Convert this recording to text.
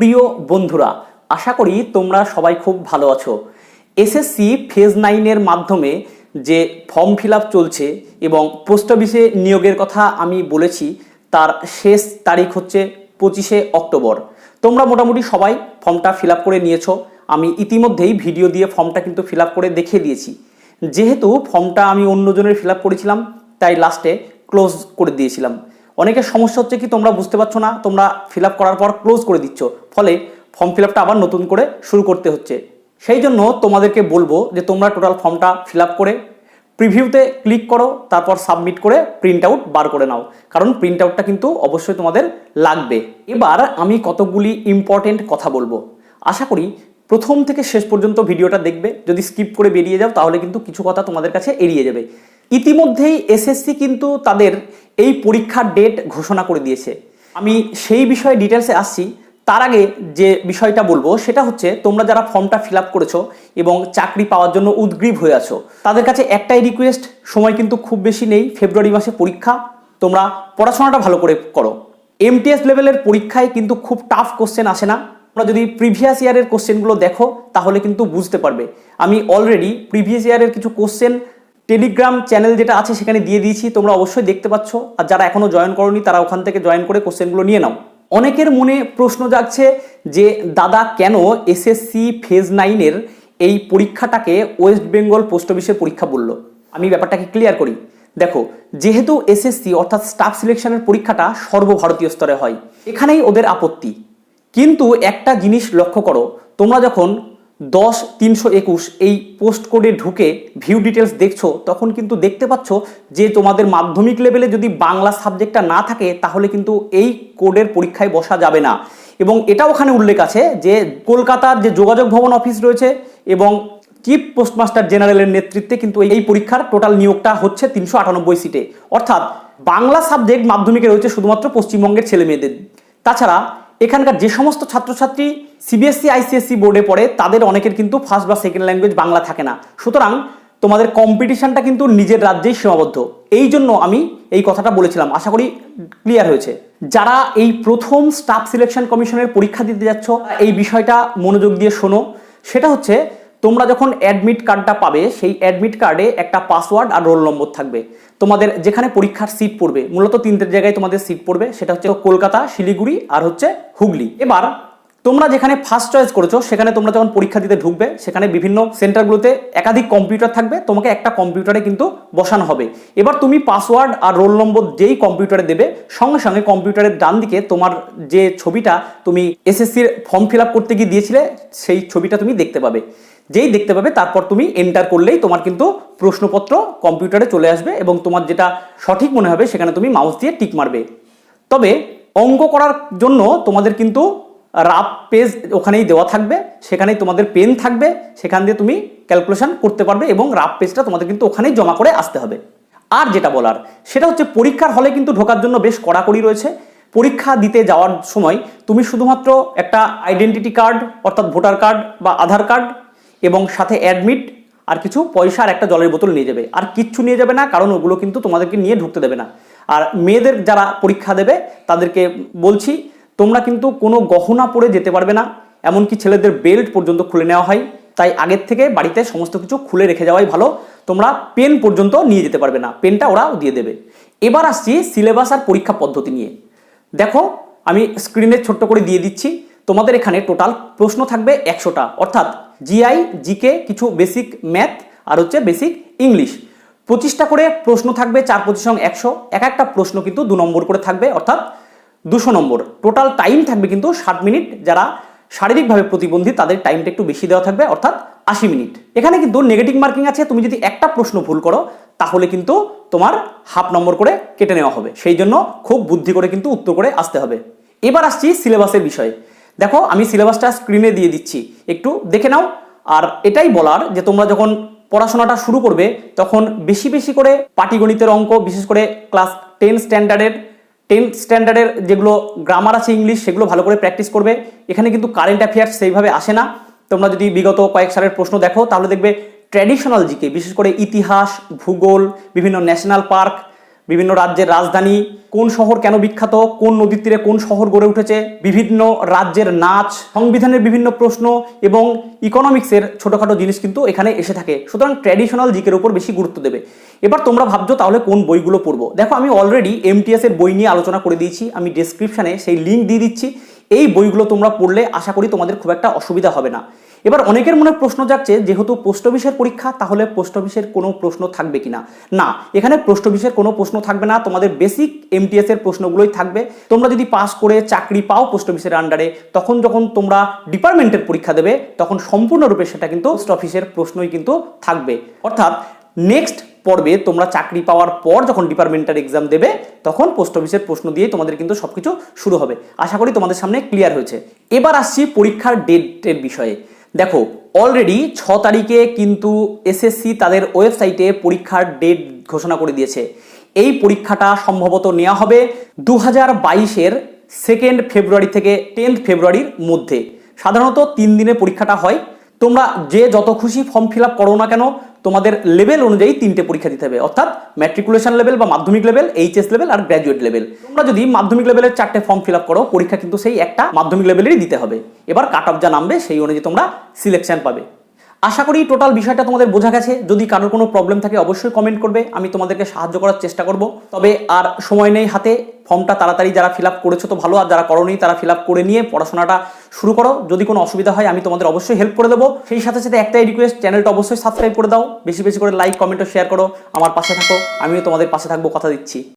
প্রিয় বন্ধুরা, আশা করি তোমরা সবাই খুব ভালো আছো। এসএসসি ফেজ 9 এর মাধ্যমে যে ফর্ম ফিল আপ চলছে এবং পোস্ট অফিসে নিয়োগের কথা আমি বলেছি, তার শেষ তারিখ হচ্ছে 25শে অক্টোবর। তোমরা মোটামুটি সবাই ফর্মটা ফিল আপ করে নিয়েছো। আমি ইতিমধ্যেই ভিডিও দিয়ে ফর্মটা কিন্তু ফিল আপ করে দেখিয়ে দিয়েছি। যেহেতু ফর্মটা আমি অন্যজনের ফিল আপ করেছিলাম, তাই লাস্টে ক্লোজ করে দিয়েছিলাম। অনেকের সমস্যা হচ্ছে কি, তোমরা বুঝতে পারছো না, তোমরা ফিল আপ করার পর ক্লোজ করে দিচ্ছ, ফলে ফর্ম ফিল আপটা আবার নতুন করে শুরু করতে হচ্ছে। সেই জন্য তোমাদেরকে বলবো যে তোমরা টোটাল ফর্মটা ফিল আপ করে প্রিভিউতে ক্লিক করো, তারপর সাবমিট করে প্রিন্ট আউট বার করে নাও, কারণ প্রিন্ট আউটটা কিন্তু অবশ্যই তোমাদের লাগবে। এবার আমি কতগুলি ইম্পর্টেন্ট কথা বলবো, আশা করি প্রথম থেকে শেষ পর্যন্ত ভিডিওটা দেখবে। যদি স্কিপ করে বেরিয়ে যাও তাহলে কিন্তু কিছু কথা তোমাদের কাছে এড়িয়ে যাবে। ইতিমধ্যেই এসএসসি কিন্তু তাদের এই পরীক্ষার ডেট ঘোষণা করে দিয়েছে। আমি সেই বিষয়ে ডিটেলসে আসছি। তার আগে যে বিষয়টা বলবো সেটা হচ্ছে, তোমরা যারা ফর্মটা ফিল আপ করেছো এবং চাকরি পাওয়ার জন্য উদগ্রীব হয়ে আছো, তাদের কাছে একটাই রিকোয়েস্ট, সময় কিন্তু খুব বেশি নেই, ফেব্রুয়ারি মাসে পরীক্ষা। তোমরা পড়াশোনাটা ভালো করে করো। MTS লেভেলের পরীক্ষায় কিন্তু খুব টাফ কোশ্চেন আসে না। তোমরা যদি প্রিভিয়াস ইয়ারের কোশ্চেনগুলো দেখো তাহলে কিন্তু বুঝতে পারবে। আমি অলরেডি প্রিভিয়াস ইয়ারের কিছু কোশ্চেন টেলিগ্রাম চ্যানেল যেটা আছে সেখানে দিয়ে দিয়েছি, তোমরা অবশ্যই দেখতে পাচ্ছ। আর যারা এখনো জয়েন করোনি তারা ওখান থেকে জয়েন করে কোশ্চেনগুলো নিয়ে নাও। অনেকের মনে প্রশ্ন জাগছে যে দাদা, কেন এসএসসি ফেজ 9 এর এই পরীক্ষাটাকে ওয়েস্ট বেঙ্গল পোস্ট অফিসের পরীক্ষা বললো। আমি ব্যাপারটাকে ক্লিয়ার করি। দেখো, যেহেতু এসএসসি অর্থাৎ স্টাফ সিলেকশনের পরীক্ষাটা সর্বভারতীয় স্তরে হয়, এখানেই ওদের আপত্তি। কিন্তু একটা জিনিস লক্ষ্য করো, তোমরা যখন 10-321 এই পোস্ট কোডে ঢুকে ভিউ ডিটেলস দেখছো, তখন কিন্তু দেখতে পাচ্ছ যে তোমাদের মাধ্যমিক লেভেলে যদি বাংলা সাবজেক্টটা না থাকে তাহলে কিন্তু এই কোডের পরীক্ষায় বসা যাবে না। এবং এটা ওখানে উল্লেখ আছে যে কলকাতার যে যোগাযোগ ভবন অফিস রয়েছে এবং চিফ পোস্টমাস্টার জেনারেলের নেতৃত্বে কিন্তু এই পরীক্ষার টোটাল নিয়োগটা হচ্ছে 398 সিটে। অর্থাৎ বাংলা সাবজেক্ট মাধ্যমিকে রয়েছে শুধুমাত্র পশ্চিমবঙ্গের ছেলে মেয়েদের। তাছাড়া এখানকার যে সমস্ত ছাত্রছাত্রী সিবিএসসি আইসিএসসি বোর্ডে পড়ে, তাদের অনেকের কিন্তু ফার্স্ট বা সেকেন্ড ল্যাঙ্গুয়েজ বাংলা থাকে না। সুতরাং তোমাদের কম্পিটিশনটা কিন্তু নিজের রাজ্যেই সীমাবদ্ধ। এই জন্য আমি এই কথাটা বলেছিলাম, আশা করি ক্লিয়ার হয়েছে। যারা এই প্রথম স্টাফ সিলেকশন কমিশনের পরীক্ষা দিতে যাচ্ছ, এই বিষয়টা মনোযোগ দিয়ে শোনো। সেটা হচ্ছে, তোমরা যখন অ্যাডমিট কার্ডটা পাবে, সেই অ্যাডমিট কার্ডে একটা পাসওয়ার্ড আর রোল নম্বর থাকবে। তোমাদের যেখানে পরীক্ষার সিট পড়বে, মূলত 3টে জায়গায় তোমাদের সিট পড়বে, সেটা হচ্ছে কলকাতা, শিলিগুড়ি আর হচ্ছে হুগলি। এবার তোমরা যেখানে ফার্স্ট চয়েস করেছো, সেখানে তোমরা যখন পরীক্ষা দিতে ঢুকবে, সেখানে বিভিন্ন সেন্টারগুলোতে একাধিক কম্পিউটার থাকবে, তোমাকে একটা কম্পিউটারে কিন্তু বসানো হবে। এবার তুমি পাসওয়ার্ড আর রোল নম্বর যেই কম্পিউটারে দেবে, সঙ্গে সঙ্গে কম্পিউটারের ডান দিকে তোমার যে ছবিটা তুমি এসএসসির ফর্ম ফিল আপ করতে গিয়ে দিয়েছিলে, সেই ছবিটা তুমি দেখতে পাবে। যেই দেখতে পাবে, তারপর তুমি এন্টার করলেই তোমার কিন্তু প্রশ্নপত্র কম্পিউটারে চলে আসবে এবং তোমার যেটা সঠিক মনে হবে সেখানে তুমি মাউস দিয়ে টিক মারবে। তবে অঙ্ক করার জন্য তোমাদের কিন্তু রাফ পেজ ওখানেই দেওয়া থাকবে, সেখানেই তোমাদের পেন থাকবে, সেখান দিয়ে তুমি ক্যালকুলেশন করতে পারবে এবং রাফ পেজটা তোমাদের কিন্তু ওখানেই জমা করে আসতে হবে। আর যেটা বলার সেটা হচ্ছে, পরীক্ষার হলে কিন্তু ঢোকার জন্য বেশ কড়াকড়ি রয়েছে। পরীক্ষা দিতে যাওয়ার সময় তুমি শুধুমাত্র একটা আইডেন্টিটি কার্ড অর্থাৎ ভোটার কার্ড বা আধার কার্ড এবং সাথে অ্যাডমিট আর কিছু পয়সা আর একটা জলের বোতল নিয়ে যাবে। আর কিচ্ছু নিয়ে যাবে না, কারণ ওগুলো কিন্তু তোমাদেরকে নিয়ে ঢুকতে দেবে না। আর মেয়েদের যারা পরীক্ষা দেবে তাদেরকে বলছি, তোমরা কিন্তু কোনো গহনা পরে যেতে পারবে না। এমনকি ছেলেদের বেল্ট পর্যন্ত খুলে নেওয়া হয়, তাই আগের থেকে বাড়িতে সমস্ত কিছু খুলে রেখে যাওয়াই ভালো। তোমরা পেন পর্যন্ত নিয়ে যেতে পারবে না, পেনটা ওরা দিয়ে দেবে। এবার আসছি সিলেবাস আর পরীক্ষা পদ্ধতি নিয়ে। দেখো, আমি স্ক্রিনে ছোট্ট করে দিয়ে দিচ্ছি। তোমাদের এখানে টোটাল প্রশ্ন থাকবে 100টা, অর্থাৎ জিআই, জিকে, কিছু বেসিক ম্যাথ আর হচ্ছে বেসিক ইংলিশ। 25টা করে প্রশ্ন থাকবে, 4×25=100। এক একটা প্রশ্ন কিন্তু 2 নম্বর করে থাকবে, অর্থাৎ 200 নম্বর। টোটাল টাইম থাকবে কিন্তু 60 মিনিট। যারা শারীরিকভাবে প্রতিবন্ধী তাদের টাইমটা একটু বেশি দেওয়া থাকবে, অর্থাৎ 80 মিনিট। এখানে কিন্তু নেগেটিভ মার্কিং আছে, তুমি যদি একটা প্রশ্ন ভুল করো তাহলে কিন্তু তোমার হাফ নম্বর করে কেটে নেওয়া হবে। সেই জন্য খুব বুদ্ধি করে কিন্তু উত্তর করে আসতে হবে। এবার আসছি সিলেবাসের বিষয়ে। দেখো, আমি সিলেবাসটা স্ক্রিনে দিয়ে দিচ্ছি, একটু দেখে নাও। আর এটাই বলার যে তোমরা যখন পড়াশোনাটা শুরু করবে তখন বেশি বেশি করে পাটিগণিতের অঙ্ক, বিশেষ করে ক্লাস 10 স্ট্যান্ডার্ডের যেগুলো গ্রামার আছে ইংলিশ, সেগুলো ভালো করে প্র্যাকটিস করবে। এখানে কিন্তু কারেন্ট অ্যাফেয়ার্স সেইভাবে আসে না। তোমরা যদি বিগত কয়েক সালের প্রশ্ন দেখো তাহলে দেখবে ট্র্যাডিশনাল জিকে, বিশেষ করে ইতিহাস, ভূগোল, বিভিন্ন ন্যাশনাল পার্ক, বিভিন্ন রাজ্যের রাজধানী, কোন শহর কেন বিখ্যাত, কোন নদীর তীরে কোন শহর গড়ে উঠেছে, বিভিন্ন রাজ্যের নাচ, সংবিধানের বিভিন্ন প্রশ্ন এবং ইকোনমিক্সের ছোটখাটো জিনিস কিন্তু এখানে এসে থাকে। সুতরাং ট্র্যাডিশনাল জিকের উপর বেশি গুরুত্ব দেবে। এবার তোমরা ভাবছো তাহলে কোন বইগুলো পড়বো। দেখো, আমি অলরেডি MTS এর বই নিয়ে আলোচনা করে দিয়েছি, আমি ডেসক্রিপশনে সেই লিঙ্ক দিয়ে দিচ্ছি। এই বইগুলো তোমরা পড়লে আশা করি তোমাদের খুব একটা অসুবিধা হবে না। এবার অনেকের মনে প্রশ্ন যাচ্ছে, যেহেতু পোস্ট অফিসের পরীক্ষা, তাহলে পোস্ট অফিসের কোনো প্রশ্ন থাকবে কিনা। না, এখানে পোস্ট অফিসের কোনো প্রশ্ন থাকবে না, তোমাদের বেসিক MTS এর প্রশ্নগুলোই থাকবে। তোমরা যদি পাস করে চাকরি পাও পোস্ট অফিসের আন্ডারে, তখন যখন তোমরা ডিপার্টমেন্টের পরীক্ষা দেবে, তখন সম্পূর্ণরূপে সেটা কিন্তু পোস্ট অফিসের প্রশ্নই কিন্তু থাকবে। অর্থাৎ নেক্সট পর্বে তোমরা চাকরি পাওয়ার পর যখন ডিপার্টমেন্টাল এক্সাম দেবে, তখন পোস্ট অফিসের প্রশ্ন দিয়ে তোমাদের কিন্তু সবকিছু শুরু হবে। আশা করি তোমাদের সামনে ক্লিয়ার হয়েছে। এবার আসছি পরীক্ষার ডেটের বিষয়ে। দেখো, অলরেডি 6 তারিখে কিন্তু SSC তাদের ওয়েবসাইটে পরীক্ষার ডেট ঘোষণা করে দিয়েছে। এই পরীক্ষাটা সম্ভবত নেওয়া হবে 2022-এর 2 ফেব্রুয়ারি থেকে 10 ফেব্রুয়ারির মধ্যে। সাধারণত 3 দিনে পরীক্ষাটা হয়। তোমরা যে যত খুশি ফর্ম ফিল আপ করো না কেন, তোমাদের লেভেল অনুযায়ী 3টে পরীক্ষা দিতে হবে, অর্থাৎ ম্যাট্রিকুলেশন লেভেল বা মাধ্যমিক লেভেল, HS লেভেল আর গ্র্যাজুয়েট লেভেল। তোমরা যদি মাধ্যমিক লেভেলের 4টে ফর্ম ফিল আপ করো, পরীক্ষা কিন্তু সেই একটা মাধ্যমিক লেভেলেরই দিতে হবে। এবার কাট অফ যা নামবে সেই অনুযায়ী তোমরা সিলেকশন পাবে। আশা করি টোটাল বিষয়টা তোমাদের বোঝা গেছে। যদি কারোর কোনো প্রবলেম থাকে অবশ্যই কমেন্ট করবে, আমি তোমাদেরকে সাহায্য করার চেষ্টা করব। তবে আর সময় নেই হাতে, ফর্মটা তাড়াতাড়ি যারা ফিল আপ করেছো তো ভালো, আর যারা করোনি তারা ফিল আপ করে নিয়ে পড়াশোনাটা শুরু করো। যদি কোনো অসুবিধা হয় আমি তোমাদের অবশ্যই হেল্প করে দেবো। সেই সাথে সাথে একটাই রিকোয়েস্ট, চ্যানেলটা অবশ্যই সাবস্ক্রাইব করে দাও, বেশি বেশি করে লাইক কমেন্ট ও শেয়ার করো, আমার পাশে থাকো, আমিও তোমাদের পাশে থাকবো, কথা দিচ্ছি।